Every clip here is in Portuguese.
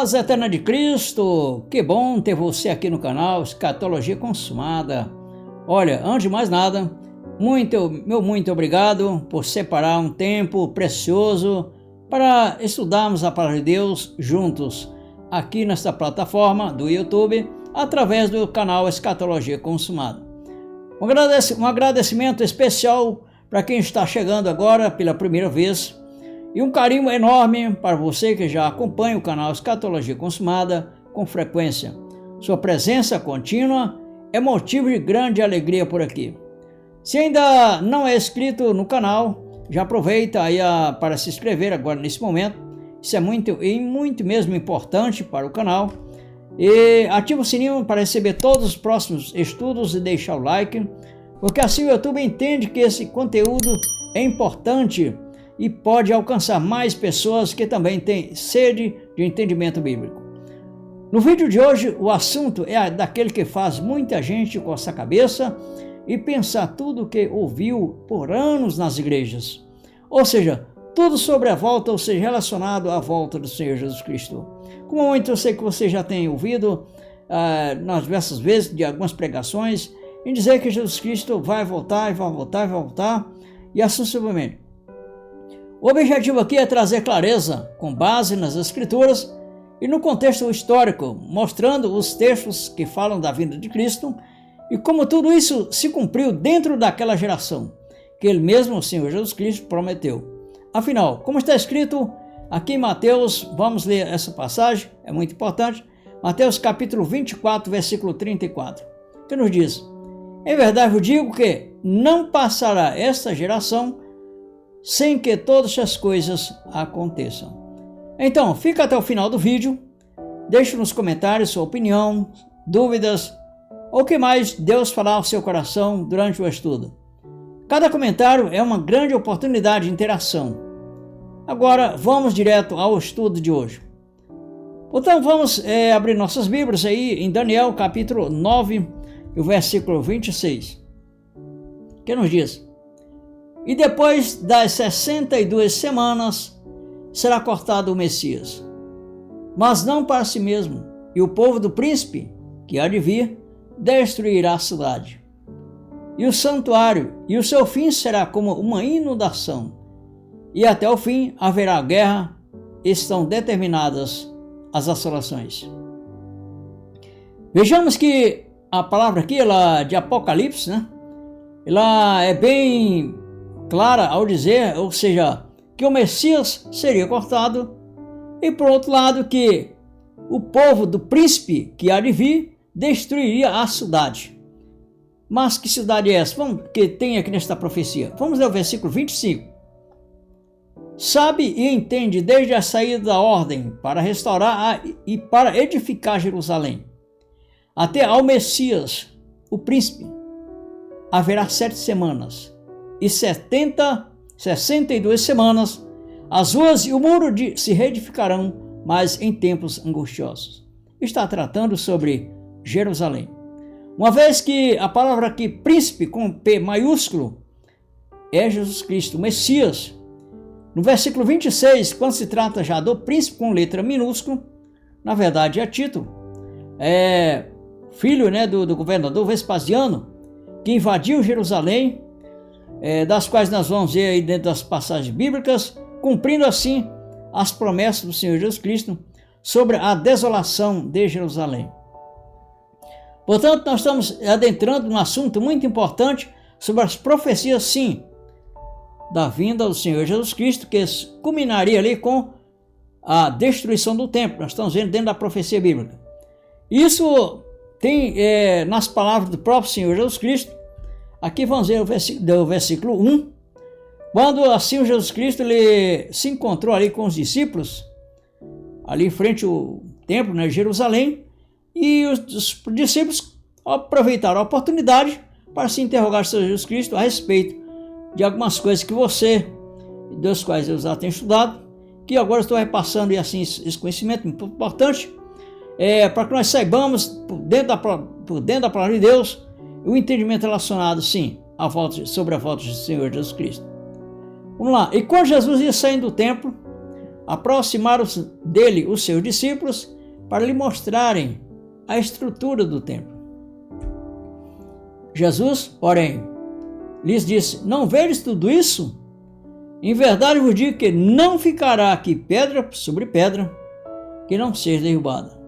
Paz eterna de Cristo, que bom ter você aqui no canal Escatologia Consumada. Olha, antes de mais nada, muito obrigado por separar um tempo precioso para estudarmos a Palavra de Deus juntos, aqui nesta plataforma do YouTube, através do canal Escatologia Consumada. Um agradecimento especial para quem está chegando agora pela primeira vez, e um carinho enorme para você que já acompanha o canal Escatologia Consumada com frequência. Sua presença contínua é motivo de grande alegria por aqui. Se ainda não é inscrito no canal, já aproveita aí para se inscrever agora nesse momento. Isso é muito mesmo importante para o canal. E ativa o sininho para receber todos os próximos estudos e deixar o like, porque assim o YouTube entende que esse conteúdo é importante e pode alcançar mais pessoas que também têm sede de entendimento bíblico. No vídeo de hoje, o assunto é daquele que faz muita gente coçar a cabeça e pensar tudo o que ouviu por anos nas igrejas. Ou seja, tudo sobre a volta, ou seja, relacionado à volta do Senhor Jesus Cristo. Como muito eu sei que você já tem ouvido nas diversas vezes de algumas pregações, em dizer que Jesus Cristo vai voltar, e assim sucessivamente. O objetivo aqui é trazer clareza com base nas Escrituras e no contexto histórico, mostrando os textos que falam da vinda de Cristo e como tudo isso se cumpriu dentro daquela geração que ele mesmo, o Senhor Jesus Cristo, prometeu. Afinal, como está escrito aqui em Mateus, vamos ler essa passagem, é muito importante, Mateus capítulo 24, versículo 34, que nos diz: em verdade eu digo que não passará esta geração sem que todas as coisas aconteçam. Então, fica até o final do vídeo, deixe nos comentários sua opinião, dúvidas, ou o que mais Deus falar ao seu coração durante o estudo. Cada comentário é uma grande oportunidade de interação. Agora, vamos direto ao estudo de hoje. Então, vamos abrir nossas Bíblias aí em Daniel capítulo 9, o versículo 26, que nos diz: e depois das 62 semanas será cortado o Messias, mas não para si mesmo, e o povo do príncipe, que há de vir, destruirá a cidade. E o santuário, e o seu fim será como uma inundação, e até o fim haverá guerra, estão determinadas as assolações. Vejamos que a palavra aqui, ela de Apocalipse, ela é bem clara ao dizer, ou seja, que o Messias seria cortado, e por outro lado que o povo do príncipe que há de vir destruiria a cidade. Mas que cidade é essa? Que tem aqui nesta profecia. Vamos ler o versículo 25. Sabe e entende desde a saída da ordem para restaurar e para edificar Jerusalém, até ao Messias, o príncipe, haverá 7 semanas. E 62 semanas, as ruas e o muro se reedificarão, mas em tempos angustiosos. Está tratando sobre Jerusalém. Uma vez que a palavra aqui, príncipe, com P maiúsculo, é Jesus Cristo, o Messias. No versículo 26, quando se trata já do príncipe com letra minúscula, na verdade é Tito, é filho do governador Vespasiano, que invadiu Jerusalém, das quais nós vamos ver aí dentro das passagens bíblicas, cumprindo assim as promessas do Senhor Jesus Cristo sobre a desolação de Jerusalém. Portanto, nós estamos adentrando num assunto muito importante sobre as profecias, sim, da vinda do Senhor Jesus Cristo, que culminaria ali com a destruição do templo. Nós estamos vendo dentro da profecia bíblica. Isso tem nas palavras do próprio Senhor Jesus Cristo. Aqui vamos ver o versículo 1, quando assim o Jesus Cristo ele se encontrou ali com os discípulos, ali em frente ao templo, Jerusalém, e os discípulos aproveitaram a oportunidade para se interrogar sobre Jesus Cristo a respeito de algumas coisas que você, das quais eu já tenho estudado, que agora estou repassando e assim esse conhecimento muito importante, para que nós saibamos, por dentro da palavra de Deus, o entendimento relacionado, sim, sobre a volta do Senhor Jesus Cristo. Vamos lá. E quando Jesus ia saindo do templo, aproximaram-se dele os seus discípulos para lhe mostrarem a estrutura do templo. Jesus, porém, lhes disse: não vedes tudo isso? Em verdade vos digo que não ficará aqui pedra sobre pedra que não seja derrubada.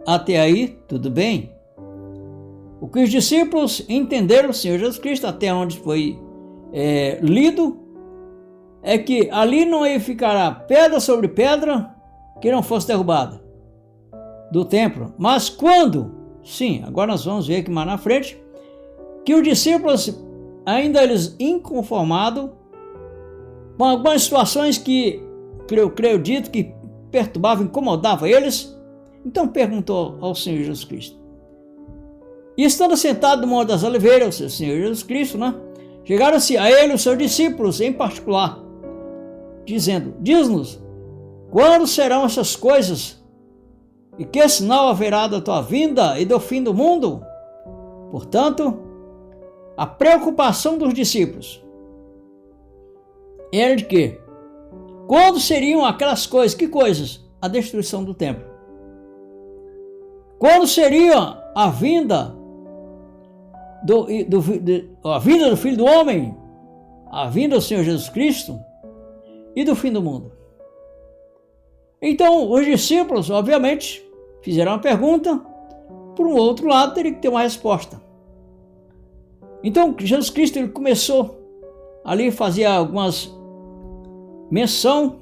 Até aí, tudo bem. O que os discípulos entenderam do Senhor Jesus Cristo, até onde foi lido, é que ali não ia ficar pedra sobre pedra que não fosse derrubada do templo. Mas quando? Sim, agora nós vamos ver aqui mais na frente, que os discípulos, ainda eles inconformados, com algumas situações que, creio dito, que perturbavam, incomodavam eles, então perguntou ao Senhor Jesus Cristo. E estando sentado no Monte das Oliveiras, o Senhor Jesus Cristo, chegaram-se a ele os seus discípulos em particular, dizendo: diz-nos, quando serão essas coisas? E que sinal haverá da tua vinda e do fim do mundo? Portanto, a preocupação dos discípulos era de que, quando seriam aquelas coisas? Que coisas? A destruição do templo. Quando seria a vinda a vinda do Filho do Homem, a vinda do Senhor Jesus Cristo e do fim do mundo? Então, os discípulos, obviamente, fizeram uma pergunta, por um outro lado, teria que ter uma resposta. Então, Jesus Cristo ele começou ali, fazia algumas menção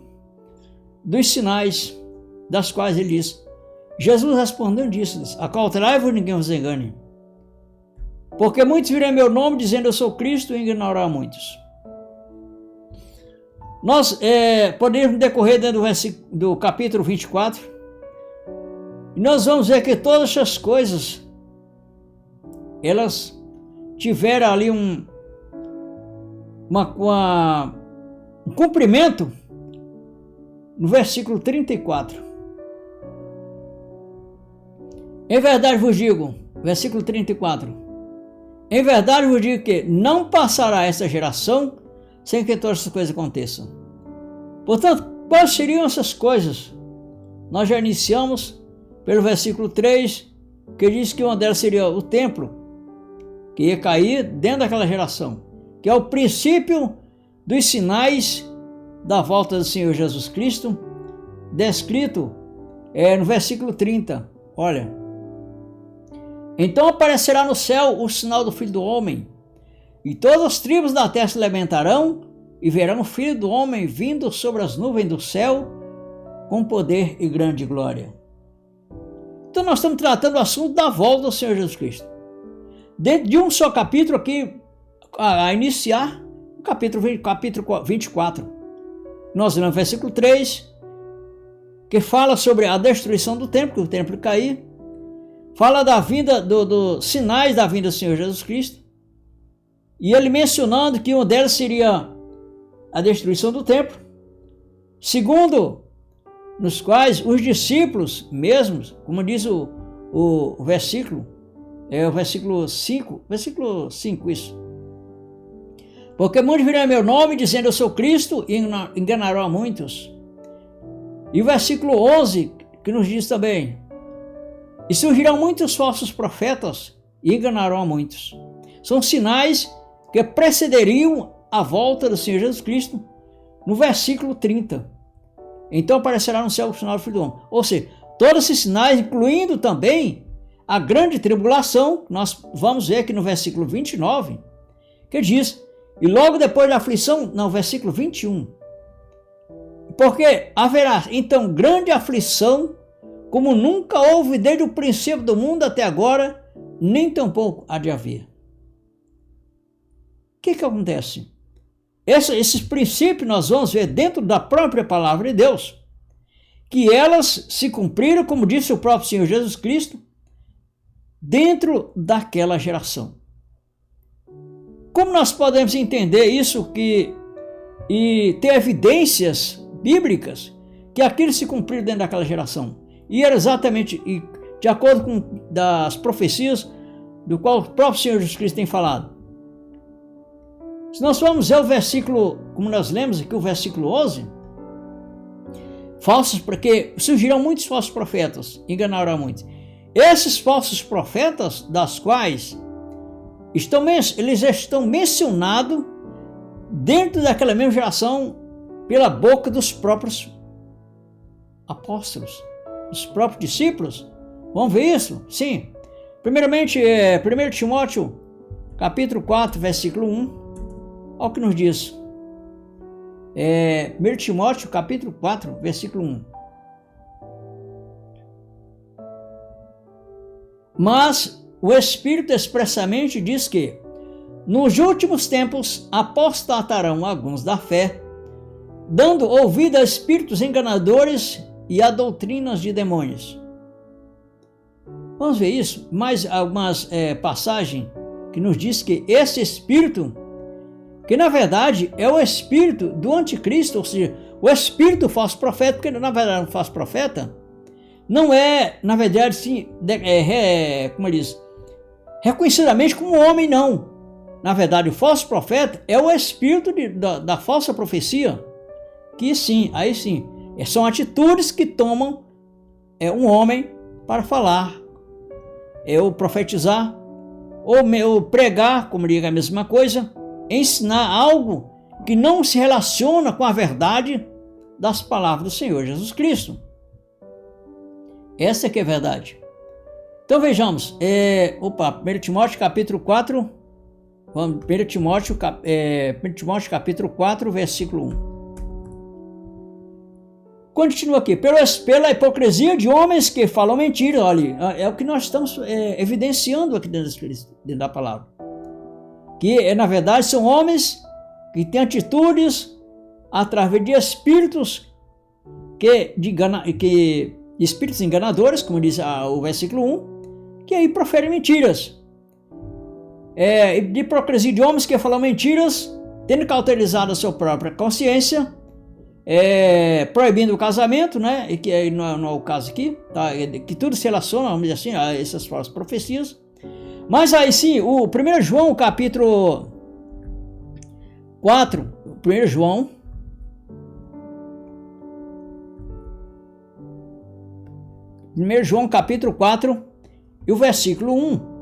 dos sinais, das quais ele disse. Jesus respondendo disse: acautelai-vos, ninguém vos engane, porque muitos virão em meu nome dizendo eu sou Cristo, e enganarão a muitos. Nós podemos decorrer dentro do capítulo 24, e nós vamos ver que todas essas coisas, elas tiveram ali um cumprimento no versículo 34. Em verdade vos digo, versículo 34, em verdade vos digo que não passará essa geração sem que todas essas coisas aconteçam. Portanto, quais seriam essas coisas? Nós já iniciamos pelo versículo 3, que diz que uma delas seria o templo, que ia cair dentro daquela geração, que é o princípio dos sinais da volta do Senhor Jesus Cristo, descrito no versículo 30. Olha: então aparecerá no céu o sinal do Filho do Homem, e todas as tribos da terra se lamentarão, e verão o Filho do Homem vindo sobre as nuvens do céu, com poder e grande glória. Então nós estamos tratando do assunto da volta do Senhor Jesus Cristo. Dentro de um só capítulo aqui, a iniciar, o capítulo 24. Nós lemos o versículo 3, que fala sobre a destruição do templo, que o templo cair. Fala da vinda, dos sinais da vinda do Senhor Jesus Cristo. E ele mencionando que um deles seria a destruição do templo. Segundo, nos quais os discípulos mesmos, como diz o versículo, o versículo 5, isso. Porque muitos virão em meu nome dizendo eu sou Cristo e enganarão a muitos. E o versículo 11, que nos diz também: e surgirão muitos falsos profetas e enganarão a muitos. São sinais que precederiam a volta do Senhor Jesus Cristo no versículo 30. Então aparecerá no céu o sinal do Filho do Homem. Ou seja, todos esses sinais, incluindo também a grande tribulação, nós vamos ver aqui no versículo 29, que diz: e logo depois da aflição, no versículo 21, porque haverá então grande aflição, como nunca houve desde o princípio do mundo até agora, nem tampouco há de haver. O que acontece? Esses princípios nós vamos ver dentro da própria palavra de Deus, que elas se cumpriram, como disse o próprio Senhor Jesus Cristo, dentro daquela geração. Como nós podemos entender isso e ter evidências bíblicas que aquilo se cumpriu dentro daquela geração? E era exatamente de acordo com das profecias do qual o próprio Senhor Jesus Cristo tem falado. Se nós formos ver o versículo, como nós lemos aqui, o versículo 11, falsos, porque surgirão muitos falsos profetas, enganarão muitos. Esses falsos profetas, das quais eles estão mencionados dentro daquela mesma geração pela boca dos próprios apóstolos, dos próprios discípulos. Vamos ver isso? Sim. Primeiramente, 1 Timóteo, capítulo 4, versículo 1. Olha o que nos diz. 1 Timóteo, capítulo 4, versículo 1. Mas o Espírito expressamente diz que nos últimos tempos apostatarão alguns da fé, dando ouvido a espíritos enganadores e a doutrinas de demônios. Vamos ver isso? Mais algumas passagens que nos diz que esse espírito, que na verdade é o espírito do anticristo, ou seja, o espírito falso profeta, porque na verdade o falso profeta não é, na verdade, sim, como ele diz, reconhecidamente como homem, não. Na verdade, o falso profeta é o espírito da falsa profecia, que sim, aí sim, são atitudes que tomam um homem para falar, ou profetizar, ou pregar, como diga a mesma coisa, ensinar algo que não se relaciona com a verdade das palavras do Senhor Jesus Cristo. Essa que é a verdade. Então vejamos, 1 Timóteo capítulo 4, 1 Timóteo capítulo 4, versículo 1. Continua aqui, pela hipocrisia de homens que falam mentiras. Olha, é o que nós estamos evidenciando aqui dentro da palavra. Que, na verdade, são homens que têm atitudes através de espíritos espíritos enganadores, como diz o versículo 1, que aí proferem mentiras. De hipocrisia de homens que falam mentiras, tendo cauterizado a sua própria consciência, proibindo o casamento, né? E que não é o caso aqui, tá? Que tudo se relaciona, vamos dizer assim, a essas falsas profecias. Mas aí sim, o 1 João capítulo 4, 1 João capítulo 4 e o versículo 1.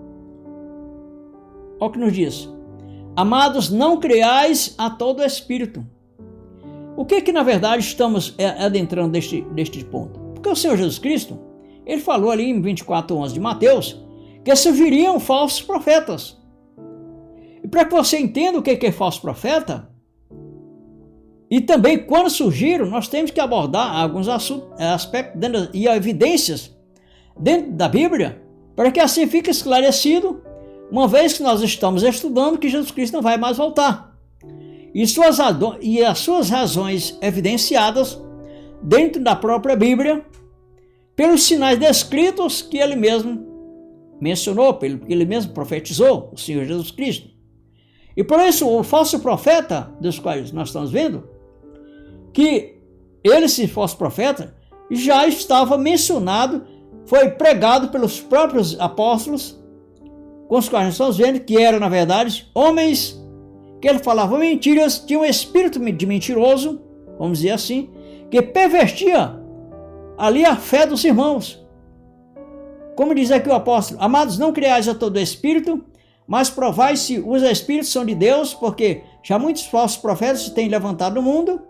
Olha o que nos diz. Amados, não creais a todo espírito. O que na verdade estamos adentrando deste ponto? Porque o Senhor Jesus Cristo, ele falou ali em 24:11 de Mateus, que surgiriam falsos profetas. E para que você entenda o que é falso profeta, e também quando surgiram, nós temos que abordar alguns aspectos e evidências dentro da Bíblia, para que assim fique esclarecido, uma vez que nós estamos estudando que Jesus Cristo não vai mais voltar. E as suas razões evidenciadas dentro da própria Bíblia, pelos sinais descritos que ele mesmo mencionou, pelo que ele mesmo profetizou, o Senhor Jesus Cristo. E por isso o falso profeta, dos quais nós estamos vendo, que ele, esse falso profeta, já estava mencionado, foi pregado pelos próprios apóstolos, com os quais nós estamos vendo que eram, na verdade, homens que ele falava mentiras, tinha um espírito de mentiroso, vamos dizer assim, que pervertia ali a fé dos irmãos. Como diz aqui o apóstolo, amados, não creais a todo espírito, mas provai se os espíritos são de Deus, porque já muitos falsos profetas se têm levantado no mundo.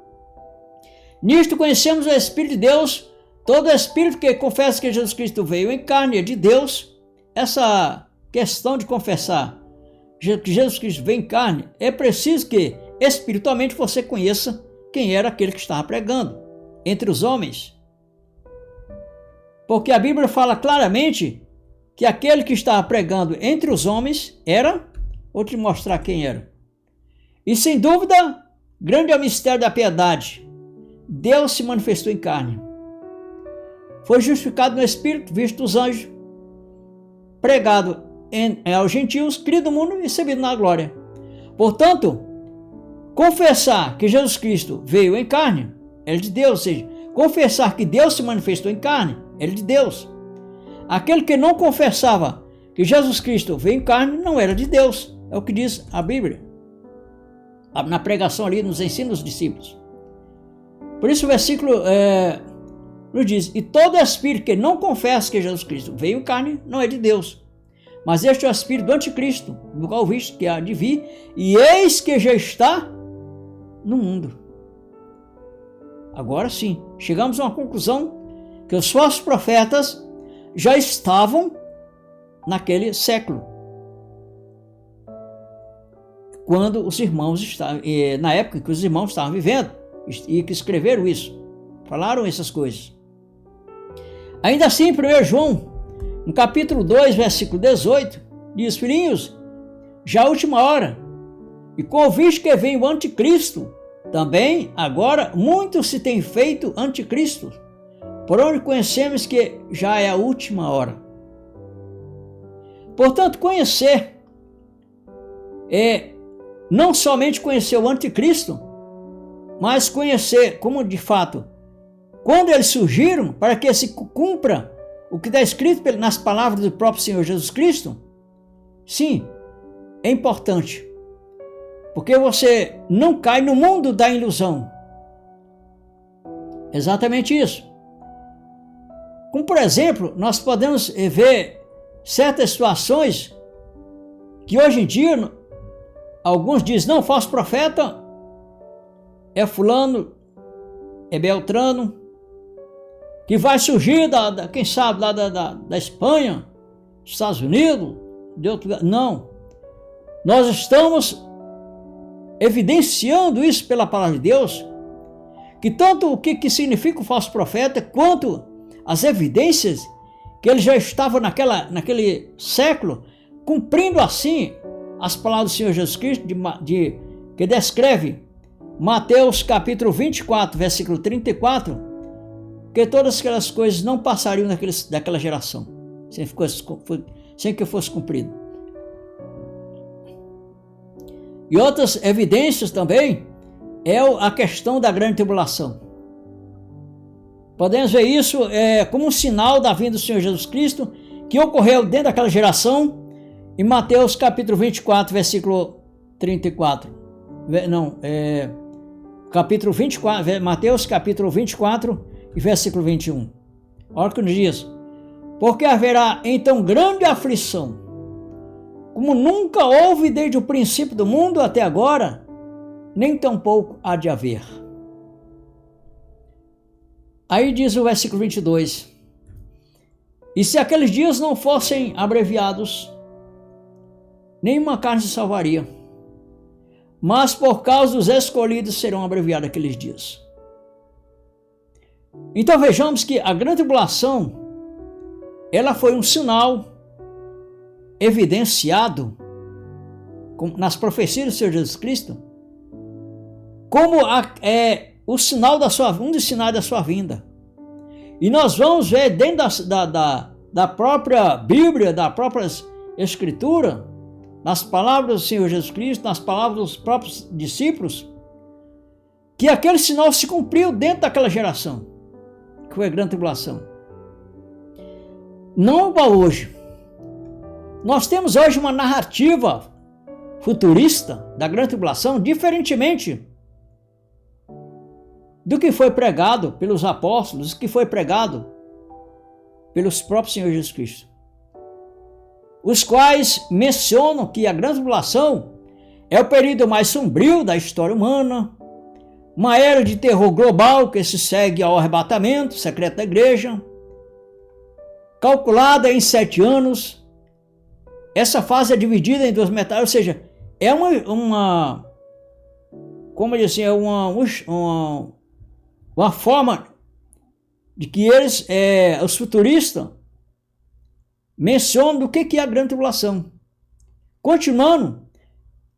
Nisto conhecemos o Espírito de Deus, todo espírito que confessa que Jesus Cristo veio em carne é de Deus. Essa questão de confessar que Jesus Cristo veio em carne, é preciso que espiritualmente você conheça quem era aquele que estava pregando entre os homens. Porque a Bíblia fala claramente que aquele que estava pregando entre os homens era, vou te mostrar quem era. E sem dúvida, grande é o mistério da piedade. Deus se manifestou em carne. Foi justificado no Espírito, visto dos anjos, pregado aos gentios, criado no mundo e recebido na glória. Portanto, confessar que Jesus Cristo veio em carne, é de Deus, ou seja, confessar que Deus se manifestou em carne, é de Deus. Aquele que não confessava que Jesus Cristo veio em carne, não era de Deus, é o que diz a Bíblia, na pregação ali, nos ensinos dos discípulos. Por isso o versículo nos diz: e todo espírito que não confessa que Jesus Cristo veio em carne não é de Deus. Mas este é o espírito do anticristo, do qual visto que há de vir, e eis que já está no mundo. Agora sim, chegamos a uma conclusão que os falsos profetas já estavam naquele século, quando os irmãos estavam, na época que os irmãos estavam vivendo e que escreveram isso, falaram essas coisas. Ainda assim, em 1 João, no capítulo 2, versículo 18, diz: filhinhos, já é a última hora, e com o visto que vem o anticristo, também agora muito se tem feito anticristo, por onde conhecemos que já é a última hora. Portanto, conhecer é não somente conhecer o anticristo, mas conhecer como de fato, quando eles surgiram, para que se cumpra o que está escrito nas palavras do próprio Senhor Jesus Cristo. Sim, é importante, porque você não cai no mundo da ilusão. Exatamente isso. Como, por exemplo, nós podemos ver certas situações que hoje em dia alguns dizem: não, falso profeta é fulano, é Beltrano, que vai surgir quem sabe lá da Espanha, dos Estados Unidos, de outro lugar. Não, nós estamos evidenciando isso pela palavra de Deus, que tanto o que significa o falso profeta, quanto as evidências que ele já estava naquele século, cumprindo assim as palavras do Senhor Jesus Cristo, que descreve Mateus capítulo 24, versículo 34, que todas aquelas coisas não passariam daquela geração, sem que fosse cumprido. E outras evidências também é a questão da grande tribulação. Podemos ver isso como um sinal da vinda do Senhor Jesus Cristo, que ocorreu dentro daquela geração, em Mateus capítulo 24, versículo 34. Capítulo 24, Mateus capítulo 24 e versículo 21. Olha o que nos diz: porque haverá então grande aflição, como nunca houve desde o princípio do mundo até agora, nem tampouco há de haver. Aí diz o versículo 22: e se aqueles dias não fossem abreviados, nenhuma carne se salvaria, mas por causa dos escolhidos serão abreviados aqueles dias. Então vejamos que a grande tribulação, ela foi um sinal evidenciado nas profecias do Senhor Jesus Cristo, como o sinal um dos sinais da sua vinda. E nós vamos ver dentro da própria Bíblia, da própria Escritura, nas palavras do Senhor Jesus Cristo, nas palavras dos próprios discípulos, que aquele sinal se cumpriu dentro daquela geração, que foi a grande tribulação. Não para hoje. Nós temos hoje uma narrativa futurista da grande tribulação, diferentemente do que foi pregado pelos apóstolos, que foi pregado pelos próprios Senhor Jesus Cristo, os quais mencionam que a grande tribulação é o período mais sombrio da história humana, uma era de terror global que se segue ao arrebatamento secreto da igreja, calculada em 7 anos. Essa fase é dividida em 2 metades, ou seja, é como eu disse, é uma forma de que eles, os futuristas, mencionam do que é a grande tribulação. Continuando,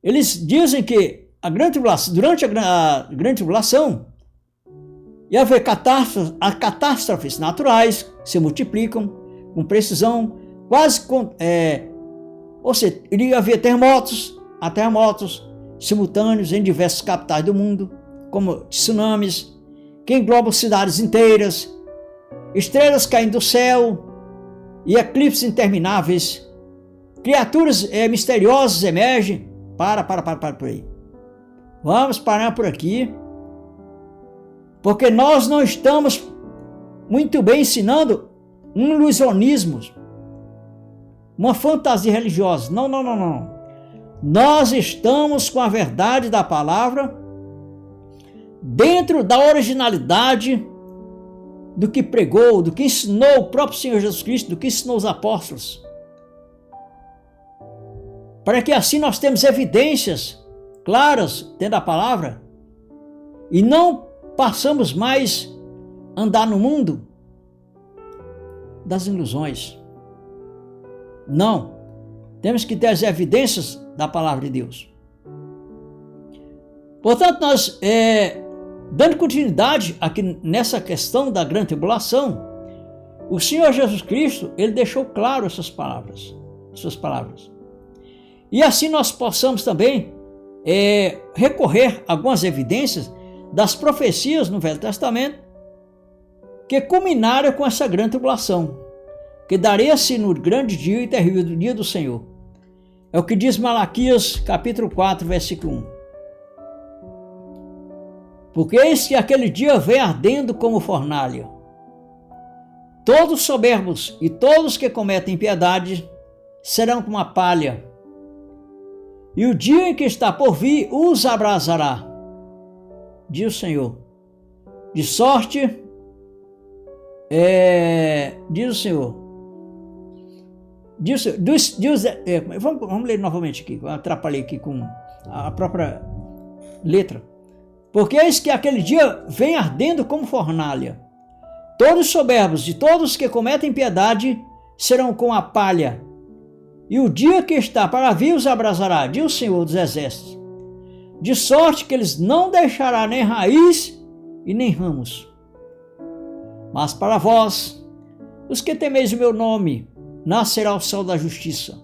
eles dizem que a grande tribulação, durante a grande tribulação, ia haver catástrofes naturais que se multiplicam com precisão, ou seja, iria haver terremotos simultâneos em diversas capitais do mundo, como tsunamis, que englobam cidades inteiras, estrelas caindo do céu e eclipses intermináveis, criaturas misteriosas emergem. Para por aí. Vamos parar por aqui, porque nós não estamos muito bem ensinando um ilusionismo, uma fantasia religiosa. Não, não, não, não. Nós estamos com a verdade da palavra dentro da originalidade do que pregou, do que ensinou o próprio Senhor Jesus Cristo, do que ensinou os apóstolos. Para que assim nós temos evidências claras dentro da palavra e não passamos mais a andar no mundo das ilusões. Não. Temos que ter as evidências da palavra de Deus. Portanto, nós, dando continuidade aqui nessa questão da grande tribulação, o Senhor Jesus Cristo, ele deixou claro essas palavras. E assim nós possamos também recorrer a algumas evidências das profecias no Velho Testamento que culminaram com essa grande tribulação, que daria-se no grande dia e terrível dia do Senhor. É o que diz Malaquias capítulo 4, versículo 1. Porque eis que aquele dia vem ardendo como fornalha. Todos os soberbos e todos que cometem impiedade serão como a palha. E o dia em que está por vir os abrasará, diz o Senhor. De sorte, diz o Senhor. Vamos ler novamente aqui, eu atrapalhei aqui com a própria letra. Porque eis que aquele dia vem ardendo como fornalha. Todos os soberbos e todos que cometem impiedade serão como a palha. E o dia que está para vir os abrasará, diz o Senhor dos Exércitos. De sorte que eles não deixará nem raiz e nem ramos. Mas para vós, os que temeis o meu nome, nascerá o sol da justiça.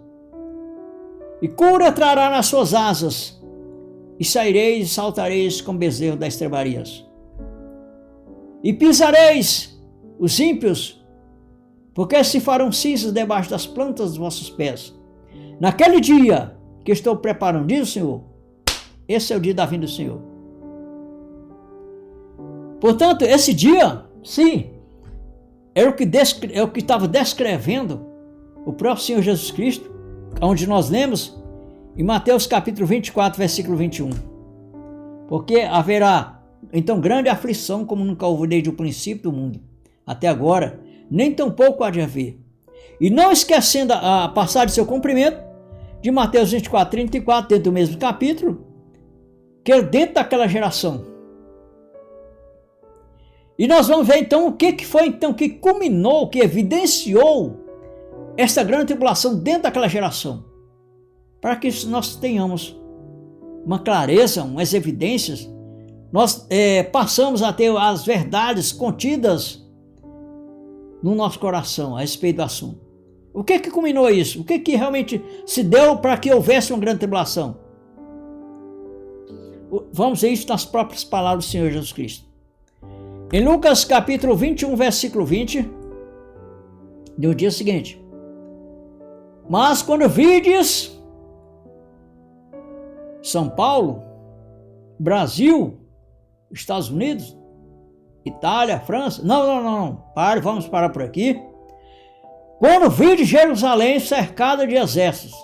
E cura trará nas suas asas, e saireis e saltareis como bezerro das estrebarias. E pisareis os ímpios, porque se farão cinzas debaixo das plantas dos vossos pés. Naquele dia que estou preparando, diz o Senhor, esse é o dia da vinda do Senhor. Portanto, esse dia, sim, é o que estava descrevendo o próprio Senhor Jesus Cristo, onde nós lemos em Mateus capítulo 24, versículo 21. Porque haverá então grande aflição como nunca houve desde o princípio do mundo até agora, nem tampouco há de haver. E não esquecendo a passagem de seu cumprimento, de Mateus 24, 34, dentro do mesmo capítulo, que é dentro daquela geração. E nós vamos ver então o que foi então que culminou, que evidenciou essa grande tribulação dentro daquela geração, para que nós tenhamos uma clareza, umas evidências, nós passamos a ter as verdades contidas no nosso coração a respeito do assunto. O que culminou isso? O que realmente se deu para que houvesse uma grande tribulação? Vamos ver isso nas próprias palavras do Senhor Jesus Cristo. Em Lucas capítulo 21, versículo 20, diz o dia seguinte: mas quando vides São Paulo, Brasil, Estados Unidos, Itália, França, não, vamos parar por aqui. Quando vides Jerusalém cercada de exércitos,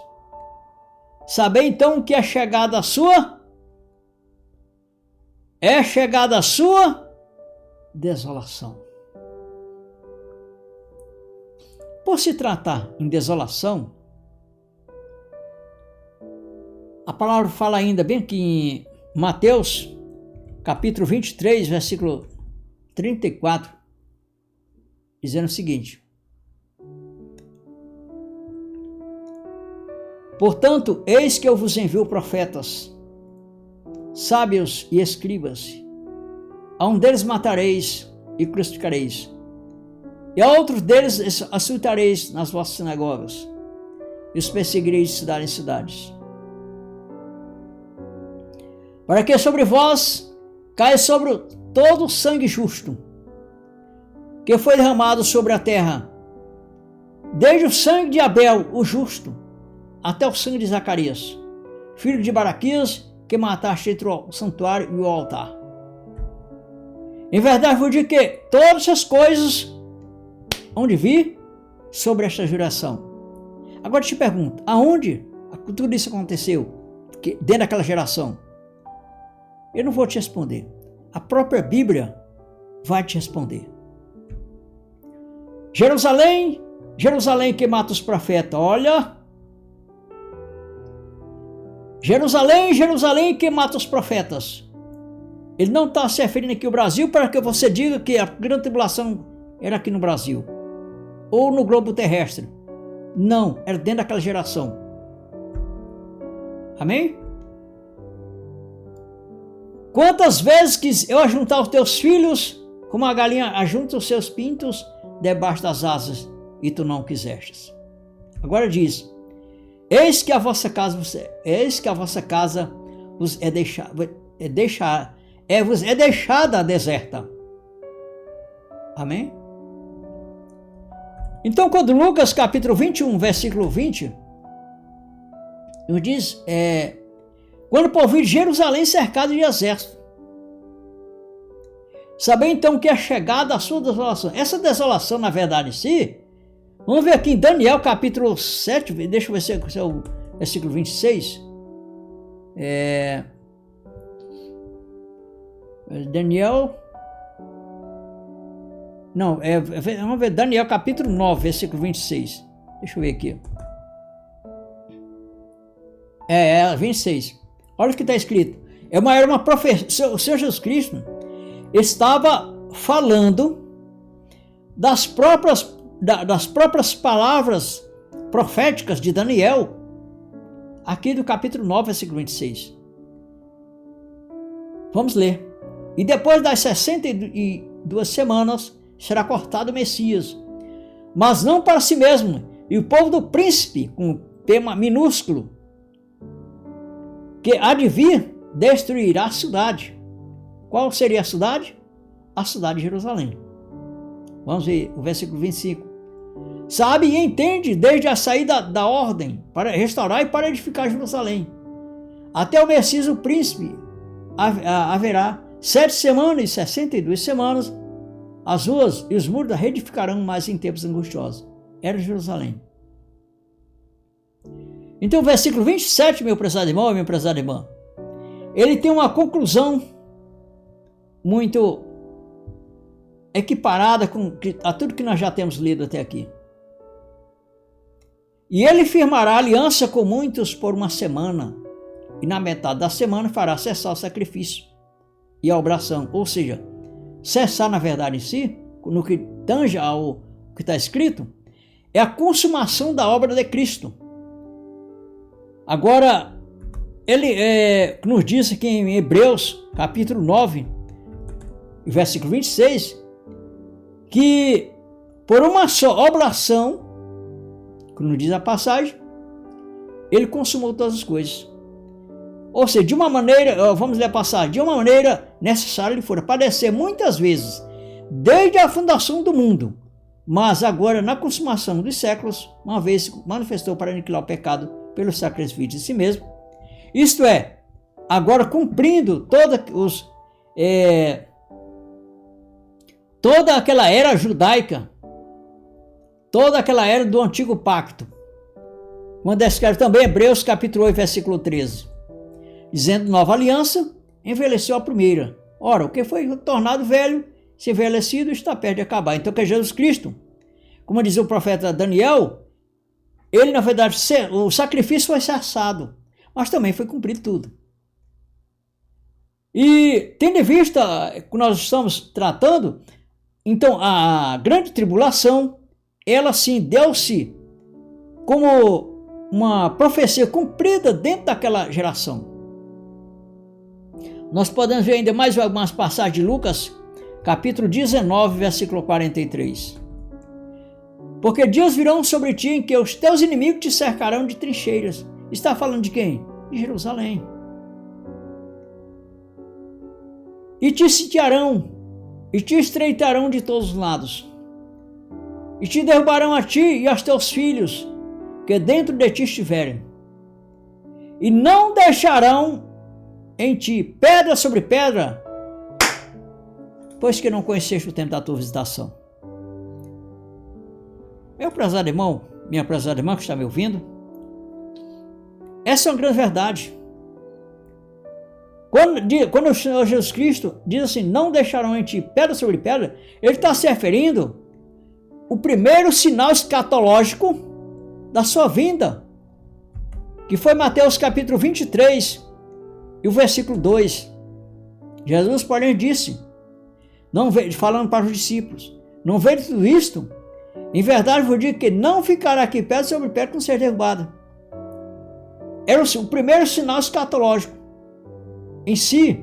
sabei então que é chegada a sua desolação. Por se tratar em desolação, a palavra fala ainda bem aqui em Mateus, capítulo 23, versículo 34, dizendo o seguinte: portanto, eis que eu vos envio profetas, sábios e escribas. A um deles matareis e crucificareis, e a outros deles açoitareis nas vossas sinagogas, e os perseguireis de cidade em cidades, para que sobre vós caia sobre todo o sangue justo, que foi derramado sobre a terra, desde o sangue de Abel, o justo, até o sangue de Zacarias, filho de Baraquias, que mataste entre o santuário e o altar. Em verdade vos digo que todas essas coisas onde vi sobre esta geração. Agora eu te pergunto, aonde tudo isso aconteceu? Dentro daquela geração? Eu não vou te responder. A própria Bíblia vai te responder. Jerusalém, Jerusalém que mata os profetas. Olha. Jerusalém, Jerusalém que mata os profetas. Ele não está se referindo aqui ao Brasil para que você diga que a grande tribulação era aqui no Brasil. Ou no globo terrestre. Não, era dentro daquela geração. Amém? Quantas vezes quis eu ajuntar os teus filhos, como a galinha ajunta os seus pintos debaixo das asas, e tu não quisestes. Agora diz: eis que a vossa casa vos é deixada deserta. Amém? Então, quando Lucas capítulo 21, versículo 20, nos diz, quando por vir Jerusalém cercado de exército, saber então que é chegada a sua desolação. Essa desolação, na verdade, em si, vamos ver aqui em Daniel capítulo 7, deixa eu ver se é o versículo 26. Daniel... Não, vamos ver Daniel capítulo 9, versículo 26. Deixa eu ver aqui. 26. Olha o que está escrito. Era uma profecia. O Senhor Jesus Cristo estava falando das próprias palavras proféticas de Daniel, aqui do capítulo 9, versículo 26. Vamos ler. E depois das 62 semanas será cortado o Messias, mas não para si mesmo, e o povo do príncipe, com P minúsculo, que há de vir, destruirá a cidade. Qual seria a cidade? A cidade de Jerusalém. Vamos ver o versículo 25. Sabe e entende desde a saída da ordem para restaurar e para edificar Jerusalém. Até o Messias, o príncipe, haverá 7 semanas e 62 semanas, as ruas e os muros da reedificarão mais em tempos angustiosos. Era Jerusalém. Então o versículo 27, meu prezado irmão e minha prezada irmã, ele tem uma conclusão muito equiparada a tudo que nós já temos lido até aqui. E ele firmará aliança com muitos por uma semana, e na metade da semana fará cessar o sacrifício e a obração, ou seja, cessar na verdade em si, no que tange ao que está escrito, é a consumação da obra de Cristo. Agora, ele nos diz aqui em Hebreus, capítulo 9, versículo 26, que por uma só oblação, como diz a passagem, ele consumou todas as coisas. Ou seja, de uma maneira, vamos ler a passagem, de uma maneira necessária ele fora padecer muitas vezes, desde a fundação do mundo, mas agora na consumação dos séculos, uma vez manifestou para aniquilar o pecado pelo sacrifício de si mesmo, isto é, agora cumprindo toda aquela era judaica, toda aquela era do antigo pacto, quando escreve também Hebreus capítulo 8, versículo 13, dizendo: nova aliança envelheceu a primeira. Ora, o que foi tornado velho, se envelhecido, está perto de acabar. Então que Jesus Cristo, como dizia o profeta Daniel, ele na verdade, o sacrifício foi cessado, mas também foi cumprido tudo. E tendo em vista que nós estamos tratando, então a grande tribulação, ela sim deu-se como uma profecia cumprida dentro daquela geração. Nós podemos ver ainda mais algumas passagens de Lucas, capítulo 19, versículo 43. Porque dias virão sobre ti em que os teus inimigos te cercarão de trincheiras. Está falando de quem? De Jerusalém. E te sitiarão, e te estreitarão de todos os lados. E te derrubarão a ti e aos teus filhos, que dentro de ti estiverem. E não deixarão em ti pedra sobre pedra, pois que não conheceste o tempo da tua visitação. Meu prezado irmão, minha prezada irmã que está me ouvindo, essa é uma grande verdade. Quando o Senhor Jesus Cristo diz assim, não deixarão em ti pedra sobre pedra, ele está se referindo ao primeiro sinal escatológico da sua vinda, que foi Mateus capítulo 23 e o versículo 2. Jesus, porém, disse, falando para os discípulos, não vede tudo isto? Em verdade vos digo que não ficará aqui pedra sobre pedra que não seja derrubada. Era o primeiro sinal escatológico. Em si,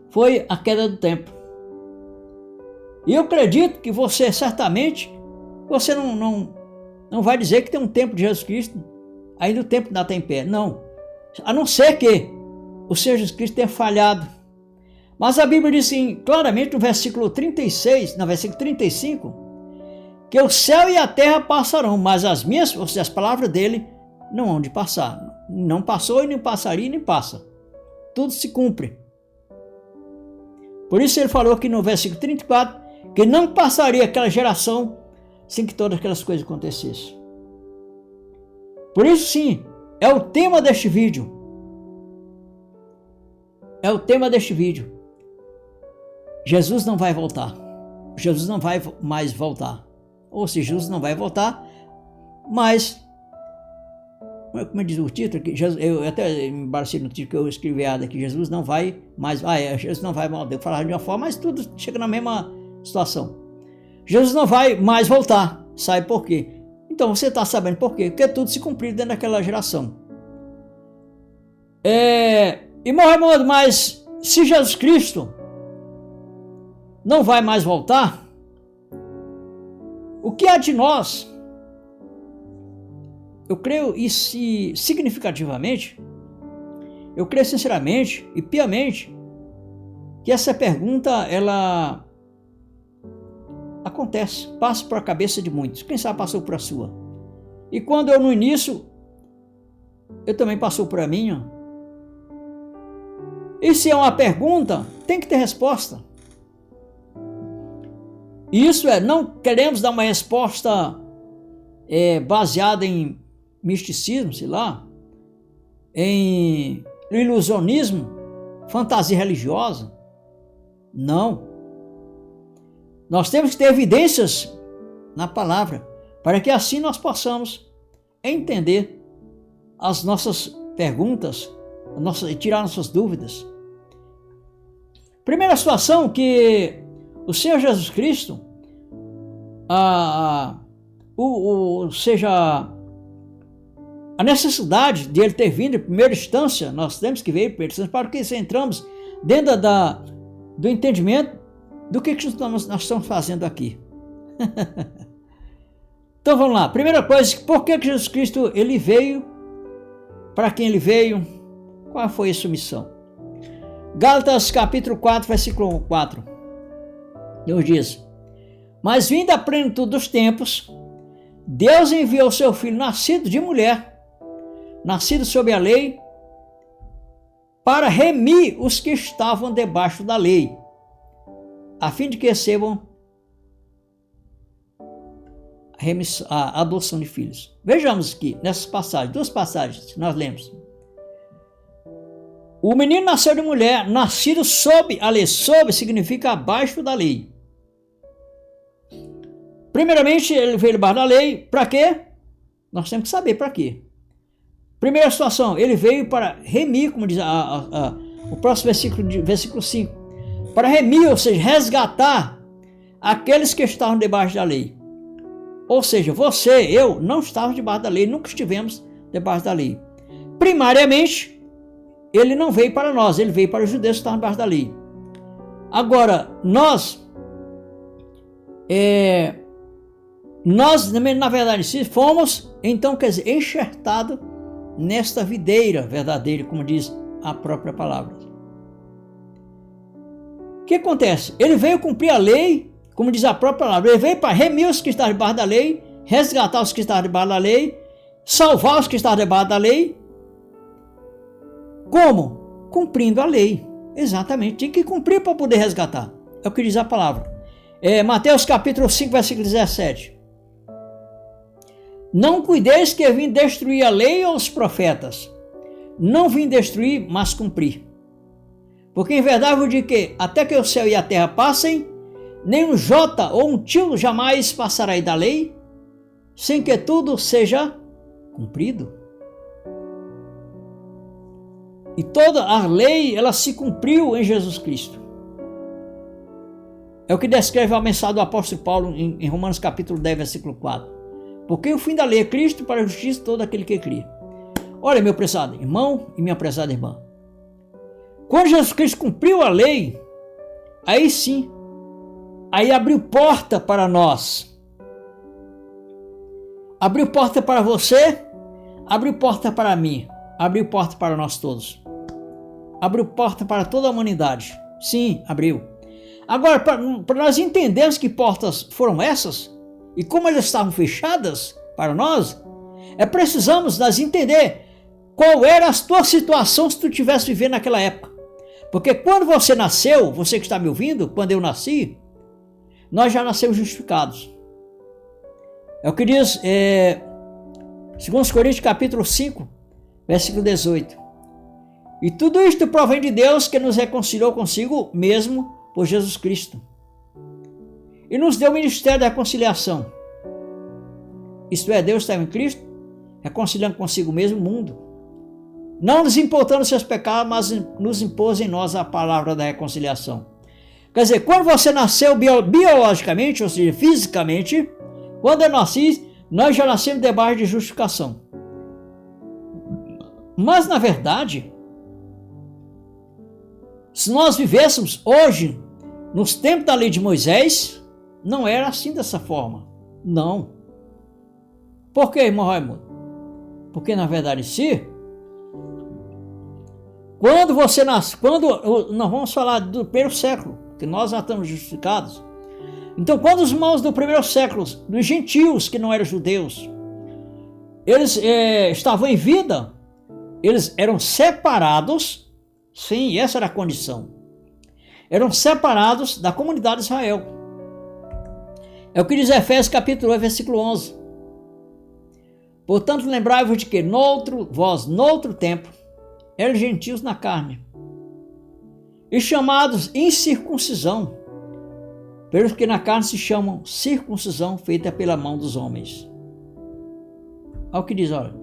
foi a queda do templo. E eu acredito que você, certamente, você não vai dizer que tem um templo de Jesus Cristo, ainda o templo ainda está em pé. Não. A não ser que o Senhor Jesus Cristo tenha falhado. Mas a Bíblia diz assim, claramente no versículo 36, no versículo 35, que o céu e a terra passarão, mas as palavras dele não hão de passar. Não passou e nem passaria e nem passa. Tudo se cumpre. Por isso ele falou aqui no versículo 34, que não passaria aquela geração sem que todas aquelas coisas acontecessem. Por isso sim, é o tema deste vídeo. É o tema deste vídeo. Jesus não vai voltar. Jesus não vai mais voltar. Ou seja, Jesus não vai voltar, mas, como diz o título, aqui, eu até me embarcei no título que eu escrevi aqui, Jesus não vai mais, Jesus não vai voltar. Eu falava de uma forma, mas tudo chega na mesma situação. Jesus não vai mais voltar. Sabe por quê? Então você está sabendo por quê? Porque tudo se cumpriu dentro daquela geração. Irmão, mas se Jesus Cristo não vai mais voltar, o que há de nós? Eu creio significativamente, eu creio sinceramente e piamente que essa pergunta, ela acontece, passa por a cabeça de muitos. Quem sabe passou por a sua. E quando eu no início, eu também passou por a minha. E se é uma pergunta, tem que ter resposta. Isso não queremos dar uma resposta baseada em misticismo, sei lá, em ilusionismo, fantasia religiosa. Não. Nós temos que ter evidências na palavra, para que assim nós possamos entender as nossas perguntas, tirar nossas dúvidas. Primeira situação que o Senhor Jesus Cristo, a necessidade de ele ter vindo em primeira instância, nós temos que ver em primeira instância, para que entramos dentro do entendimento do que nós estamos fazendo aqui. Então vamos lá. Primeira coisa, por que Jesus Cristo ele veio? Para quem ele veio? Qual foi a sua missão? Gálatas capítulo 4, versículo 4. Deus diz, mas vinda a plenitude dos tempos, Deus enviou seu Filho nascido de mulher, nascido sob a lei, para remir os que estavam debaixo da lei, a fim de que recebam a adoção de filhos. Vejamos aqui, nessas passagens, duas passagens que nós lemos. O menino nasceu de mulher, nascido sob a lei. Sob significa abaixo da lei. Primeiramente, ele veio debaixo da lei. Para quê? Nós temos que saber para quê. Primeira situação, ele veio para remir, como diz o próximo versículo 5. Para remir, ou seja, resgatar aqueles que estavam debaixo da lei. Ou seja, você, eu, não estávamos debaixo da lei, nunca estivemos debaixo da lei. Primariamente, ele não veio para nós, ele veio para os judeus que estavam debaixo da lei. Agora, nós, na verdade, fomos, então, quer dizer, enxertados nesta videira verdadeira, como diz a própria palavra. O que acontece? Ele veio cumprir a lei, como diz a própria palavra, ele veio para remir os que estavam debaixo da lei, resgatar os que estavam debaixo da lei, salvar os que estavam debaixo da lei. Como? Cumprindo a lei. Exatamente, tinha que cumprir para poder resgatar. É o que diz a palavra. Mateus capítulo 5, versículo 17. Não cuideis que eu vim destruir a lei ou os profetas. Não vim destruir, mas cumprir. Porque em verdade eu digo que até que o céu e a terra passem, nem um jota ou um tio jamais passará da lei, sem que tudo seja cumprido. E toda a lei, ela se cumpriu em Jesus Cristo. É o que descreve a mensagem do apóstolo Paulo em Romanos capítulo 10, versículo 4. Porque o fim da lei é Cristo para a justiça de todo aquele que crê. Olha, meu prezado irmão e minha prezada irmã. Quando Jesus Cristo cumpriu a lei, aí sim, aí abriu porta para nós. Abriu porta para você, abriu porta para mim, abriu porta para nós todos. Abriu porta para toda a humanidade. Sim, abriu. Agora, para nós entendermos que portas foram essas e como elas estavam fechadas para nós, precisamos nós entender qual era a tua situação se tu estivesse vivendo naquela época. Porque quando você nasceu, você que está me ouvindo, quando eu nasci, nós já nascemos justificados. É o que diz 2 Coríntios capítulo 5, versículo 18. E tudo isto provém de Deus que nos reconciliou consigo mesmo por Jesus Cristo. E nos deu o ministério da reconciliação. Isto é, Deus estava em Cristo, reconciliando consigo mesmo o mundo. Não nos importando seus pecados, mas nos impôs em nós a palavra da reconciliação. Quer dizer, quando você nasceu biologicamente, ou seja, fisicamente, quando eu nasci, nós já nascemos debaixo de justificação. Mas, na verdade, se nós vivêssemos hoje, nos tempos da lei de Moisés, não era assim dessa forma. Não. Por quê, irmão Raimundo? Porque, na verdade, quando você nasce, nós vamos falar do primeiro século, que nós já estamos justificados. Então, quando os irmãos do primeiro século, dos gentios que não eram judeus, eles estavam em vida, eles eram separados, sim, essa era a condição. Eram separados da comunidade de Israel. É o que diz Efésios capítulo 1, versículo 11. Portanto, lembrai-vos de que vós, noutro tempo, eram gentios na carne, e chamados incircuncisão, pelos que na carne se chamam circuncisão feita pela mão dos homens. Olha o que diz, olha.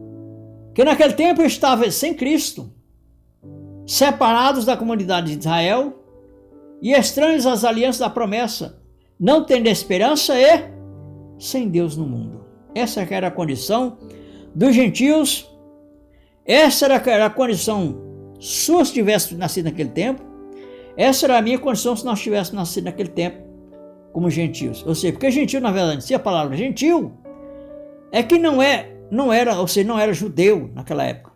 Que naquele tempo estava sem Cristo, separados da comunidade de Israel e estranhos às alianças da promessa, não tendo esperança e sem Deus no mundo. Essa era a condição dos gentios. Essa era a condição sua se tivesse nascido naquele tempo. Essa era a minha condição se nós tivéssemos nascido naquele tempo como gentios. Ou seja, porque gentio, na verdade, se a palavra gentil é que não era judeu naquela época.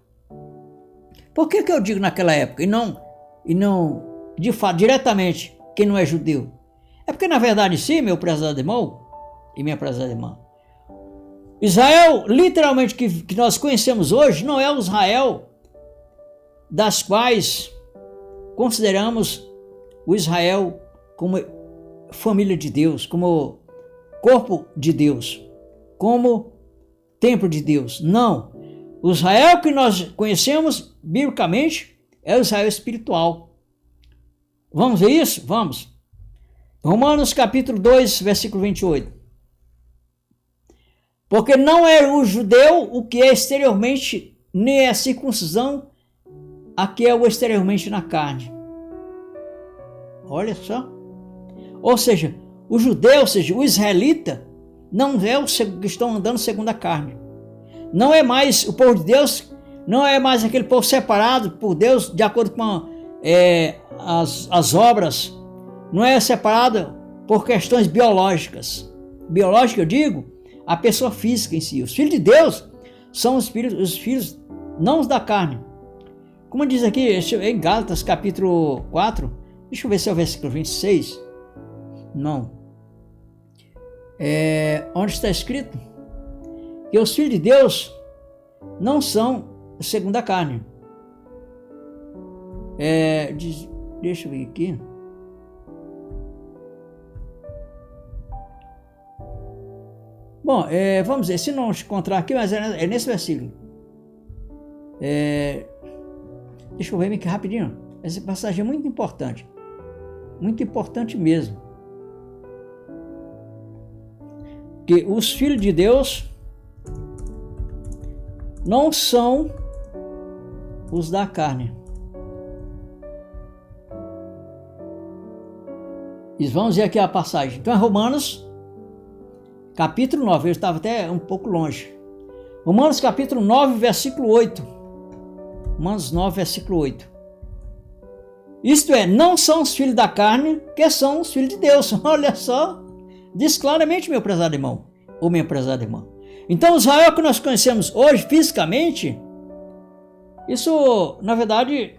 Por que eu digo naquela época e não de fato diretamente quem não é judeu? É porque na verdade sim, meu prezado irmão e minha prezada irmã, Israel, literalmente, que nós conhecemos hoje, não é o Israel das quais consideramos o Israel como família de Deus, como corpo de Deus, como templo de Deus. Não. O Israel que nós conhecemos, biblicamente, é o Israel espiritual. Vamos ver isso? Vamos. Romanos capítulo 2, versículo 28. Porque não é o judeu o que é exteriormente, nem é a circuncisão a que é o exteriormente na carne. Olha só. Ou seja, o judeu, ou seja, o israelita, não é os que estão andando segundo a carne. Não é mais o povo de Deus, não é mais aquele povo separado por Deus de acordo com as obras. Não é separado por questões biológicas. Biológica, eu digo, a pessoa física em si. Os filhos de Deus são os filhos não os da carne. Como diz aqui em Gálatas capítulo 4, deixa eu ver se é o versículo 26. Não. Onde está escrito que os filhos de Deus não são segundo a carne. Deixa eu ver aqui. Bom, vamos ver, se não encontrar aqui, mas é nesse versículo. Deixa eu ver aqui rapidinho. Essa passagem é muito importante mesmo. Que os filhos de Deus não são os da carne. E vamos ver aqui a passagem. Então é Romanos, capítulo 9. Eu estava até um pouco longe. Romanos, capítulo 9, versículo 8. Romanos 9, versículo 8. Isto é, não são os filhos da carne, que são os filhos de Deus. Olha só, diz claramente, meu prezado irmão, ou minha prezada irmã. Então, o Israel que nós conhecemos hoje, fisicamente, isso, na verdade,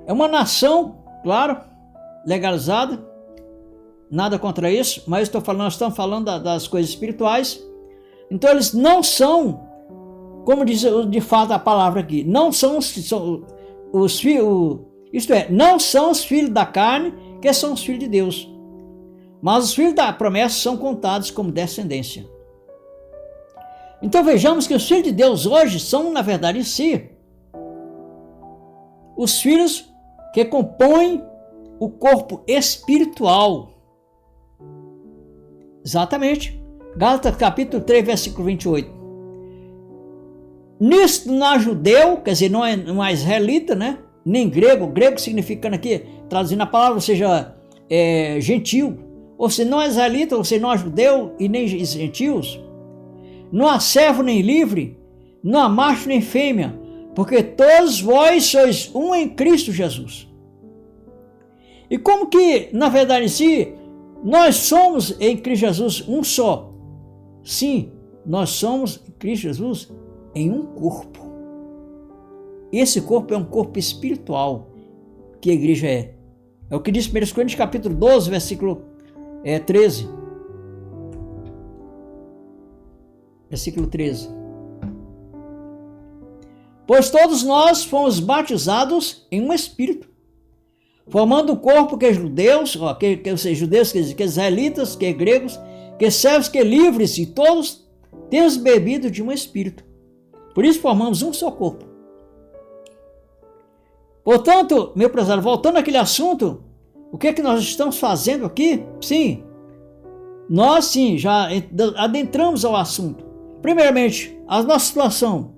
é uma nação, claro, legalizada, nada contra isso, mas nós estamos falando das coisas espirituais. Então, eles não são, como diz de fato a palavra aqui, não são os filhos, isto é, não são os filhos da carne, que são os filhos de Deus. Mas os filhos da promessa são contados como descendência. Então vejamos que os filhos de Deus hoje são, na verdade, em si, os filhos que compõem o corpo espiritual. Exatamente. Gálatas capítulo 3, versículo 28. Nisto não há judeu, quer dizer, não é israelita, né? Nem grego. Grego significando aqui, traduzindo a palavra, ou seja, gentil. Ou seja, não é israelita, ou seja, não há judeu e nem gentios. Não há servo nem livre, não há macho nem fêmea, porque todos vós sois um em Cristo Jesus. E como que, na verdade em si, nós somos em Cristo Jesus um só? Sim, nós somos em Cristo Jesus em um corpo. Esse corpo é um corpo espiritual que a igreja é. É o que diz 1 Coríntios capítulo 12, versículo 13. Versículo 13. Pois todos nós fomos batizados em um espírito, formando um corpo que é judeus, judeus, que israelitas, que gregos, que servos, que livres, e todos temos bebido de um espírito. Por isso formamos um só corpo. Portanto, meu prezado, voltando àquele assunto, o que é que nós estamos fazendo aqui? Sim, nós sim, já adentramos ao assunto. Primeiramente, a nossa situação.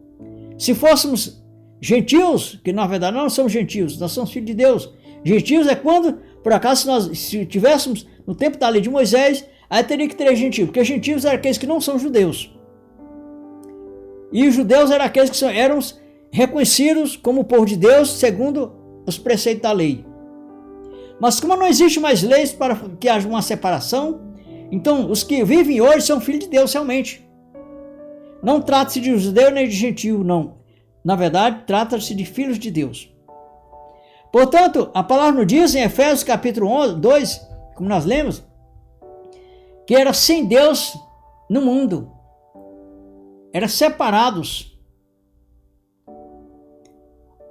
Se fôssemos gentios, que na verdade não somos gentios, nós somos filhos de Deus. Gentios é quando, por acaso, se tivéssemos no tempo da lei de Moisés, aí teria que ter gentios, porque gentios eram aqueles que não são judeus. E os judeus eram aqueles que eram reconhecidos como povo de Deus, segundo os preceitos da lei. Mas como não existe mais leis para que haja uma separação, então os que vivem hoje são filhos de Deus realmente. Não trata-se de judeu nem de gentio, não. Na verdade, trata-se de filhos de Deus. Portanto, a palavra nos diz em Efésios capítulo 2, como nós lemos, que era sem Deus no mundo. Eram separados.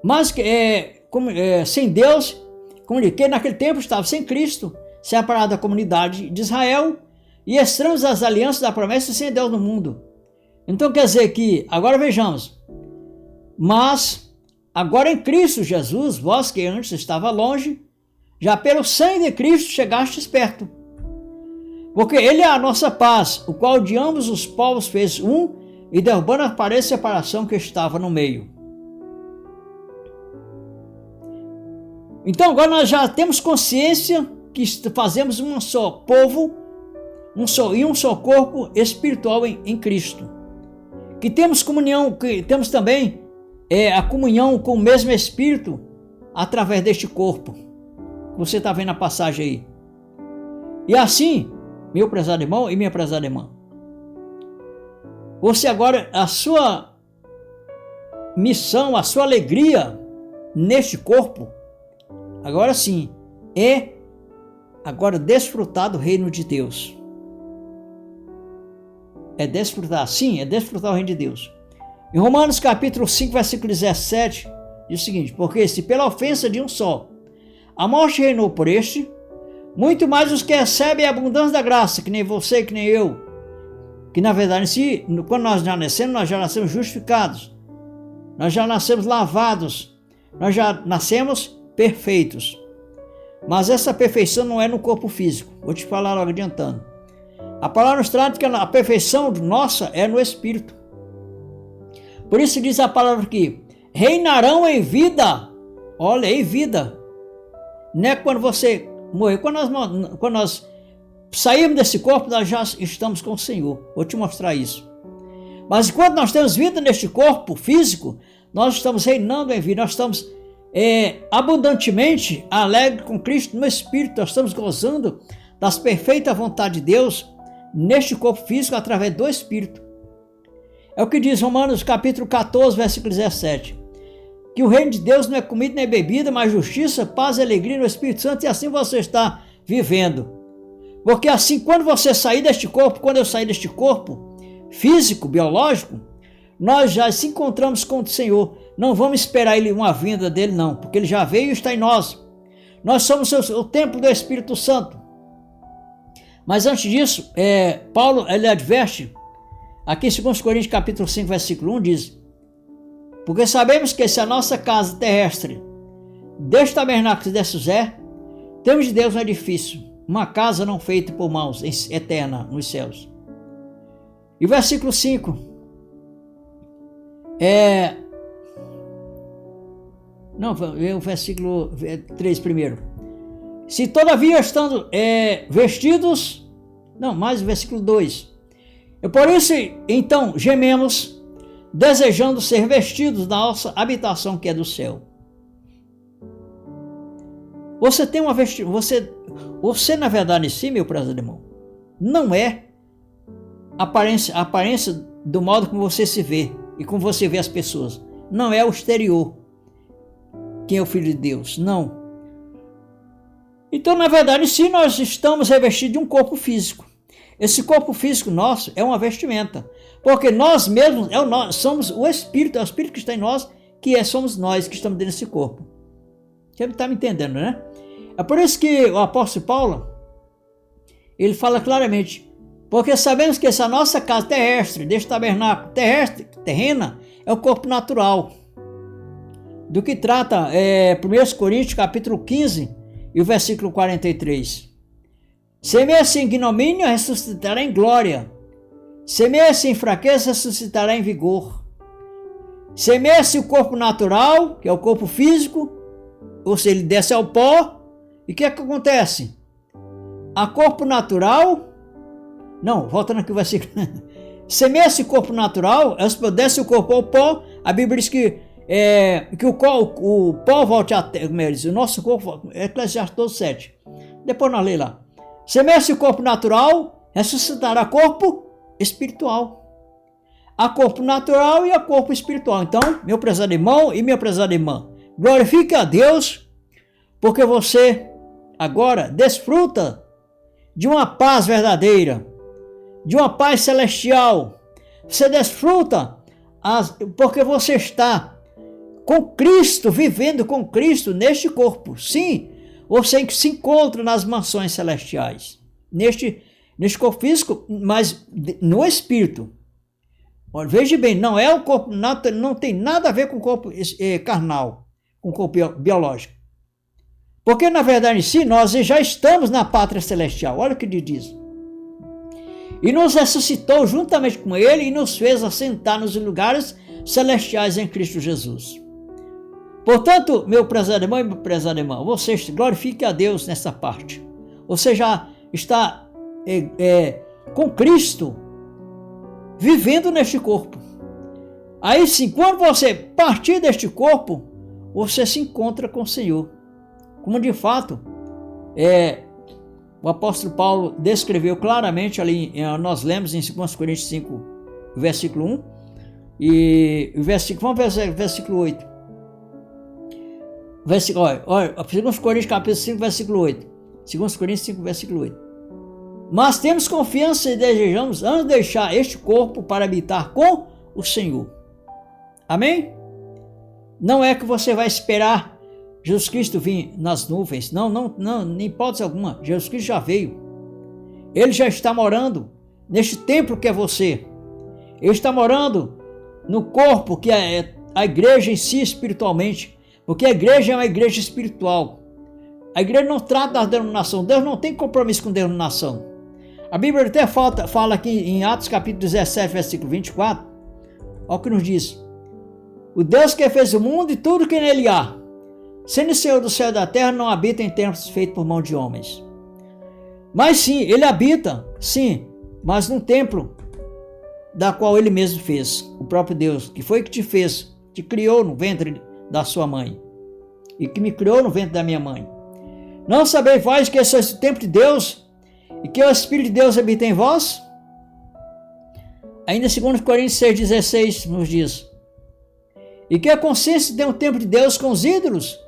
Mas sem Deus, que naquele tempo estava sem Cristo, separado da comunidade de Israel e estranhos às alianças da promessa, sem Deus no mundo. Então quer dizer que, agora vejamos, mas agora em Cristo Jesus, vós que antes estava longe, já pelo sangue de Cristo chegastes perto. Porque ele é a nossa paz, o qual de ambos os povos fez um, e derrubando a parede de separação que estava no meio. Então agora nós já temos consciência que fazemos um só povo, um só corpo espiritual em Cristo. Que temos comunhão, que temos também a comunhão com o mesmo Espírito através deste corpo. Você está vendo a passagem aí. E assim, meu prezado irmão e minha prezada irmã, você agora, a sua missão, a sua alegria neste corpo, agora sim, é agora desfrutar do reino de Deus. É desfrutar, sim, é desfrutar o reino de Deus. Em Romanos capítulo 5, versículo 17, diz o seguinte: porque se pela ofensa de um só a morte reinou por este, muito mais os que recebem a abundância da graça, que nem você, que nem eu, Que na verdade, quando nós já nascemos justificados, nós já nascemos lavados, nós já nascemos perfeitos. Mas essa perfeição não é no corpo físico, vou te falar logo adiantando. A palavra nos trata que a perfeição nossa é no espírito. Por isso diz a palavra aqui, reinarão em vida. Olha, em vida. Não é quando você morrer. Quando nós sairmos desse corpo, nós já estamos com o Senhor. Vou te mostrar isso. Mas enquanto nós temos vida neste corpo físico, nós estamos reinando em vida. Nós estamos abundantemente alegres com Cristo no Espírito. Nós estamos gozando das perfeitas vontades de Deus neste corpo físico através do Espírito. É o que diz Romanos capítulo 14, versículo 17. Que o reino de Deus não é comida nem bebida, mas justiça, paz e alegria no Espírito Santo, e assim você está vivendo. Porque assim, quando você sair deste corpo, quando eu sair deste corpo físico, biológico, nós já se encontramos com o Senhor. Não vamos esperar uma vinda dele, não, porque ele já veio e está em nós. Nós somos o templo do Espírito Santo. Mas antes disso, Paulo ele adverte, aqui em 2 Coríntios capítulo 5, versículo 1, diz: porque sabemos que se a nossa casa terrestre, deste tabernáculo e desse é, temos de Deus um edifício, uma casa não feita por mãos, eterna nos céus. E o versículo 5, o versículo 3 primeiro. Se todavia estando vestidos, mais o versículo 2. E por isso, então, gememos, desejando ser vestidos da nossa habitação que é do céu. Você tem uma vestimenta, você na verdade em si, meu prezado irmão, não é a aparência do modo como você se vê e como você vê as pessoas. Não é o exterior quem é o Filho de Deus, não. Então na verdade em si nós estamos revestidos de um corpo físico. Esse corpo físico nosso é uma vestimenta, porque nós mesmos somos o Espírito, é o Espírito que está em nós, somos nós que estamos dentro desse corpo. Você está me entendendo, né? É por isso que o apóstolo Paulo, ele fala claramente, porque sabemos que essa nossa casa terrestre, deste tabernáculo terrena, é o corpo natural. Do que trata 1 Coríntios capítulo 15 e o versículo 43. Semeia-se em ignomínia, ressuscitará em glória. Semeia-se em fraqueza, ressuscitará em vigor. Semeia-se o corpo natural, que é o corpo físico, ou seja, ele desce ao pó. E o que é que acontece? A corpo natural... voltando aqui o versículo. Semeia-se o corpo natural, desce o corpo ao pó. A Bíblia diz que o pó volte a terra, como ele diz, o nosso corpo, Eclesiastes 7. Depois nós lê lá. Semeia-se o corpo natural, ressuscitará corpo espiritual. Há corpo natural e há corpo espiritual. Então, meu prezado irmão e minha prezada irmã, glorifique a Deus, porque você agora desfruta de uma paz verdadeira, de uma paz celestial. Você desfruta porque você está com Cristo, vivendo com Cristo neste corpo. Sim, você se encontra nas mansões celestiais, neste corpo físico, mas no espírito. Veja bem, não é o corpo, não tem nada a ver com o corpo carnal, com o corpo biológico. Porque na verdade em si nós já estamos na pátria celestial. Olha o que ele diz. E nos ressuscitou juntamente com ele e nos fez assentar nos lugares celestiais em Cristo Jesus. Portanto, meu prezado irmão e minha prezada irmã, você glorifique a Deus nessa parte. Você já está com Cristo, vivendo neste corpo. Aí sim, quando você partir deste corpo, você se encontra com o Senhor. Como de fato, o apóstolo Paulo descreveu claramente ali, nós lemos em 2 Coríntios 5, versículo 1, e vamos ver o versículo 8. Olha, 2 Coríntios capítulo 5, versículo 8. 2 Coríntios 5, versículo 8. Mas temos confiança e desejamos antes deixar este corpo para habitar com o Senhor. Amém? Não é que você vai esperar Jesus Cristo vir nas nuvens. Não, nem hipótese alguma. Jesus Cristo já veio. Ele já está morando neste templo que é você. Ele está morando no corpo que é a igreja em si espiritualmente, porque a igreja é uma igreja espiritual. A igreja não trata da denominação. Deus não tem compromisso com denominação. A Bíblia até fala aqui em Atos capítulo 17, versículo 24, olha o que nos diz: o Deus que fez o mundo e tudo que nele há, sendo o Senhor do céu e da terra, não habita em templos feitos por mão de homens. Mas sim, ele habita, sim, mas num templo da qual ele mesmo fez, o próprio Deus, que foi que te fez, te criou no ventre da sua mãe, e que me criou no ventre da minha mãe. Não sabeis vós que sois o templo de Deus, e que o Espírito de Deus habita em vós? Ainda 2 Coríntios 6,16 nos diz: e que a consciência tem o templo de Deus com os ídolos,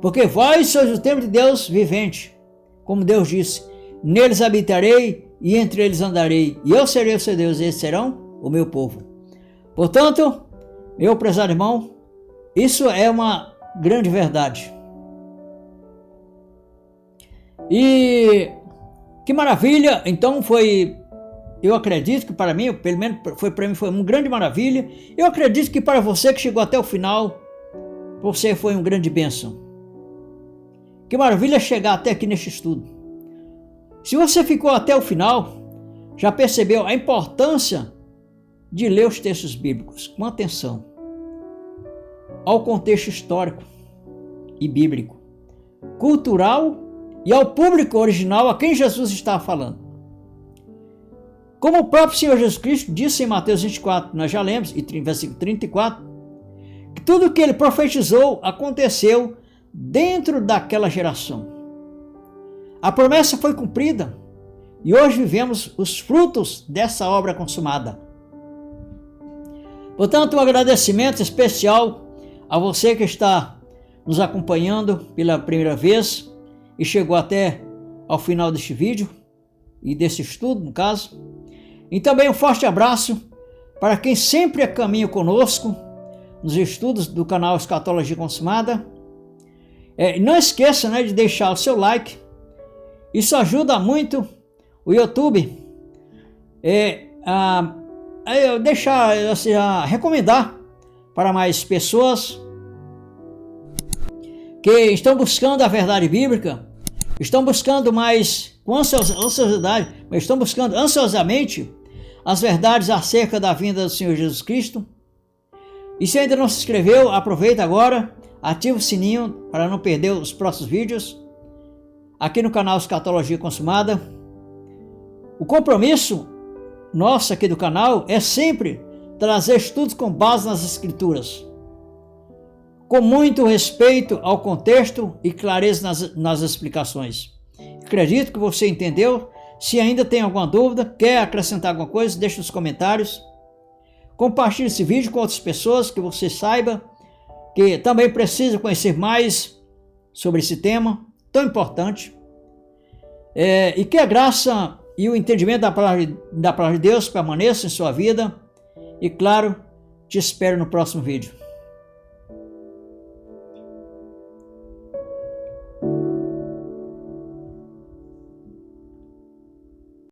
porque vós sois o templo de Deus vivente, como Deus disse: neles habitarei e entre eles andarei, e eu serei o seu Deus, e eles serão o meu povo. Portanto, meu prezado irmão, isso é uma grande verdade. E que maravilha! Então eu acredito que para mim, pelo menos foi uma grande maravilha. Eu acredito que para você que chegou até o final, você foi uma grande bênção. Que maravilha chegar até aqui neste estudo. Se você ficou até o final, já percebeu a importância de ler os textos bíblicos com atenção ao contexto histórico e bíblico, cultural e ao público original a quem Jesus estava falando. Como o próprio Senhor Jesus Cristo disse em Mateus 24, nós já lemos, em versículo 34, que tudo o que ele profetizou aconteceu dentro daquela geração. A promessa foi cumprida e hoje vivemos os frutos dessa obra consumada. Portanto, um agradecimento especial a você que está nos acompanhando pela primeira vez e chegou até ao final deste vídeo e desse estudo, no caso. E também um forte abraço para quem sempre caminha conosco nos estudos do canal Escatologia Consumada. Não esqueça, de deixar o seu like. Isso ajuda muito o YouTube a recomendar para mais pessoas que estão buscando a verdade bíblica, estão buscando mais com ansiosidade, mas estão buscando ansiosamente as verdades acerca da vinda do Senhor Jesus Cristo. E se ainda não se inscreveu, aproveita agora, ativa o sininho para não perder os próximos vídeos aqui no canal Escatologia Consumada. O compromisso nosso aqui do canal é sempre trazer estudos com base nas Escrituras, com muito respeito ao contexto e clareza nas explicações. Acredito que você entendeu. Se ainda tem alguma dúvida, quer acrescentar alguma coisa, deixe nos comentários. Compartilhe esse vídeo com outras pessoas que você saiba que também precisa conhecer mais sobre esse tema tão importante. E que a graça e o entendimento da palavra de Deus permaneçam em sua vida. E claro, te espero no próximo vídeo.